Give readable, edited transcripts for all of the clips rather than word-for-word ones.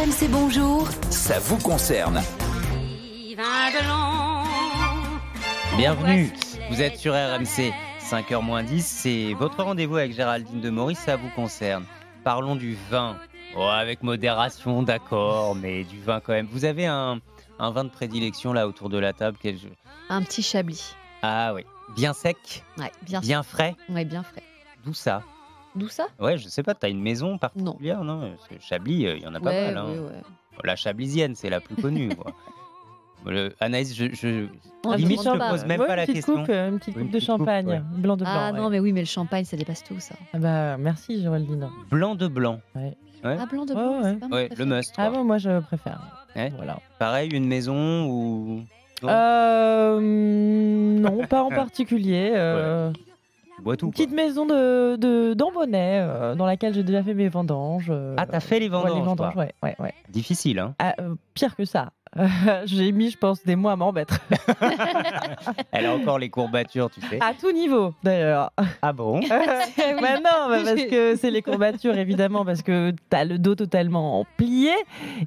RMC Bonjour. Ça vous concerne. Bienvenue, vous êtes sur RMC, 5h moins 10, c'est votre rendez-vous avec Géraldine de Maurice, ça vous concerne. Parlons du vin, avec modération, d'accord, mais du vin quand même. Vous avez un vin de prédilection là autour de la table? Un petit chablis. Ah oui, bien sec, Ouais, bien frais. Ouais, bien frais. D'où ça? D'où ça? Ouais, je sais pas, t'as une maison particulière, non? Parce que Chablis, il y en a pas mal. Hein. Ouais. La chablisienne, c'est la plus connue. Quoi. Anaïs, On limite, je demande ne pas. pose même pas la question. Une petite Une coupe de petite coupe, champagne, ouais. blanc de blanc. Ah non, mais oui, mais le champagne, ça dépasse tout, ça. Ah bah, merci Géraldine. Blanc de blanc. Ouais. Ouais. Ah, blanc de blanc, Ouais. c'est pas mon Ouais, le préféré. must. Ah quoi. bon, moi je préfère. Ouais. Voilà. Pareil, une maison ou... Non, Non, pas en particulier. bois tout. Une Quoi. petite maison d'Ambonnay dans laquelle j'ai déjà fait mes vendanges. Ah, t'as fait les vendanges, Ouais, les vendanges, toi. ouais. Difficile, hein. Ah, pire que ça. J'ai mis, je pense, des mois à m'en remettre. Elle a encore les courbatures, tu sais. À tout niveau, d'ailleurs. Ah bon? Bah non, parce que c'est les courbatures, évidemment, parce que t'as le dos totalement plié.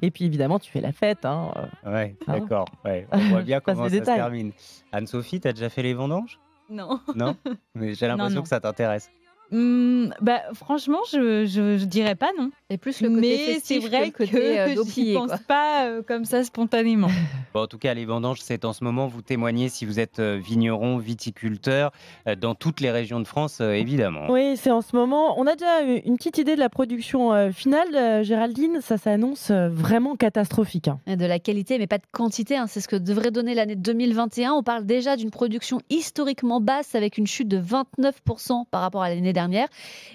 Et puis, évidemment, tu fais la fête. Hein. Ouais, Hein d'accord. Ouais. On voit bien Passe comment les ça se détails. termine. Anne-Sophie, t'as déjà fait les vendanges? Non. Non? Mais j'ai l'impression non. que ça t'intéresse. Bah, franchement, je dirais pas non. Et plus le côté Mais festif c'est vrai que le côté dos j'y plié, pense quoi. pas comme ça spontanément. Bon, en tout cas, les vendanges, c'est en ce moment. Vous témoignez si vous êtes vigneron, viticulteur, dans toutes les régions de France, évidemment. Oui, c'est en ce moment. On a déjà une petite idée de la production finale, Géraldine. Ça s'annonce vraiment catastrophique. Hein. De la qualité, mais pas de quantité. Hein. C'est ce que devrait donner l'année 2021. On parle déjà d'une production historiquement basse avec une chute de 29% par rapport à l'année dernière.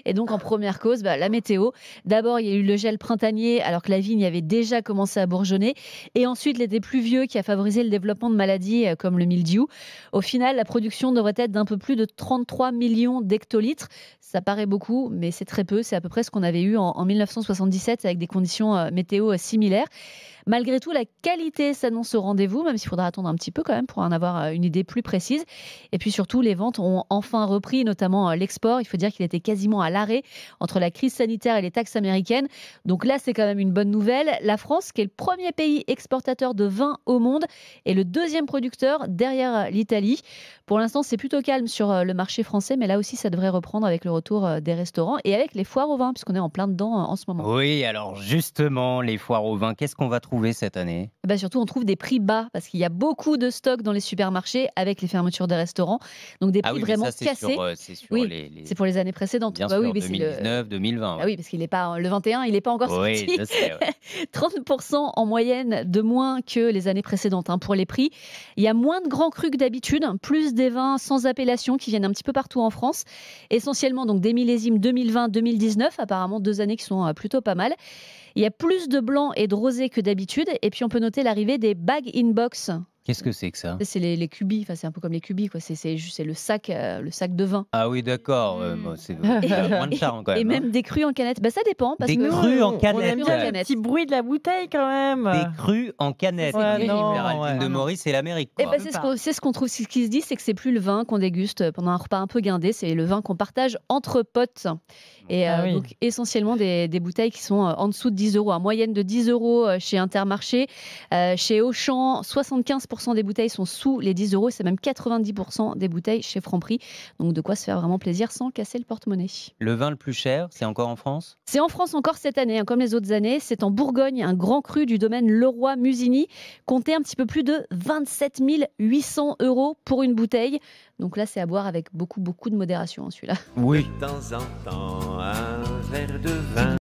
Et donc, en première cause, la météo. D'abord, il y a eu le gel printanier alors que la vigne avait déjà commencé à bourgeonner. Et ensuite, l'été pluvieux qui a favorisé le développement de maladies comme le mildiou. Au final, la production devrait être d'un peu plus de 33 millions d'hectolitres. Ça paraît beaucoup, mais c'est très peu. C'est à peu près ce qu'on avait eu en 1977 avec des conditions météo similaires. Malgré tout, la qualité s'annonce au rendez-vous, même s'il faudra attendre un petit peu quand même pour en avoir une idée plus précise. Et puis surtout, les ventes ont enfin repris, notamment l'export. Il faut dire qu'il était quasiment à l'arrêt entre la crise sanitaire et les taxes américaines. Donc là, c'est quand même une bonne nouvelle. La France, qui est le premier pays exportateur de vin au monde, est le deuxième producteur derrière l'Italie. Pour l'instant, c'est plutôt calme sur le marché français, mais là aussi, ça devrait reprendre avec le retour des restaurants et avec les foires au vin, puisqu'on est en plein dedans en ce moment. Oui, alors justement, les foires au vin, qu'est-ce qu'on va trouver cette année? Surtout, on trouve des prix bas parce qu'il y a beaucoup de stocks dans les supermarchés avec les fermetures des restaurants. Donc des prix vraiment cassés. C'est sur Oui, c'est pour les années précédentes. Bien Bah sûr, oui, mais 2019, 2020. Ah oui, parce qu'il n'est pas le 21, il n'est pas encore Oui, sorti. je sais. Ouais. 30% en moyenne de moins que les années précédentes pour les prix. Il y a moins de grands crus que d'habitude, plus des vins sans appellation qui viennent un petit peu partout en France. Essentiellement donc des millésimes 2020-2019, apparemment 2 années qui sont plutôt pas mal. Il y a plus de blanc et de rosé que d'habitude. Et puis on peut noter l'arrivée des bag-in-box. Qu'est-ce que c'est que ça? C'est les cubis, enfin, c'est un peu comme les cubis, quoi. C'est le sac de vin. Ah oui, d'accord. Bon, c'est moins de charme quand même. Et même des crus en canette. Ça dépend. Parce Des que crus en On canette. aime bien le petit bruit de la bouteille quand même. Des crus en canette. Ouais, non, Géraldine de Maurice, c'est l'Amérique. Et quoi. c'est ce qu'on trouve. Ce qui se dit, c'est que c'est plus le vin qu'on déguste pendant un repas un peu guindé, c'est le vin qu'on partage entre potes. Et Ah oui. donc essentiellement des bouteilles qui sont en dessous de 10 euros, en moyenne de 10 euros chez Intermarché. Chez Auchan, 75% des bouteilles sont sous les 10 euros, c'est même 90% des bouteilles chez Franprix. Donc de quoi se faire vraiment plaisir sans casser le porte-monnaie. Le vin le plus cher, c'est encore en France? C'est en France encore cette année, comme les autres années. C'est en Bourgogne, un grand cru du domaine Leroy-Musigny, comptait un petit peu plus de 27 800 euros pour une bouteille. Donc là, c'est à boire avec beaucoup de modération, celui-là. Oui. De temps en temps, un verre de vin.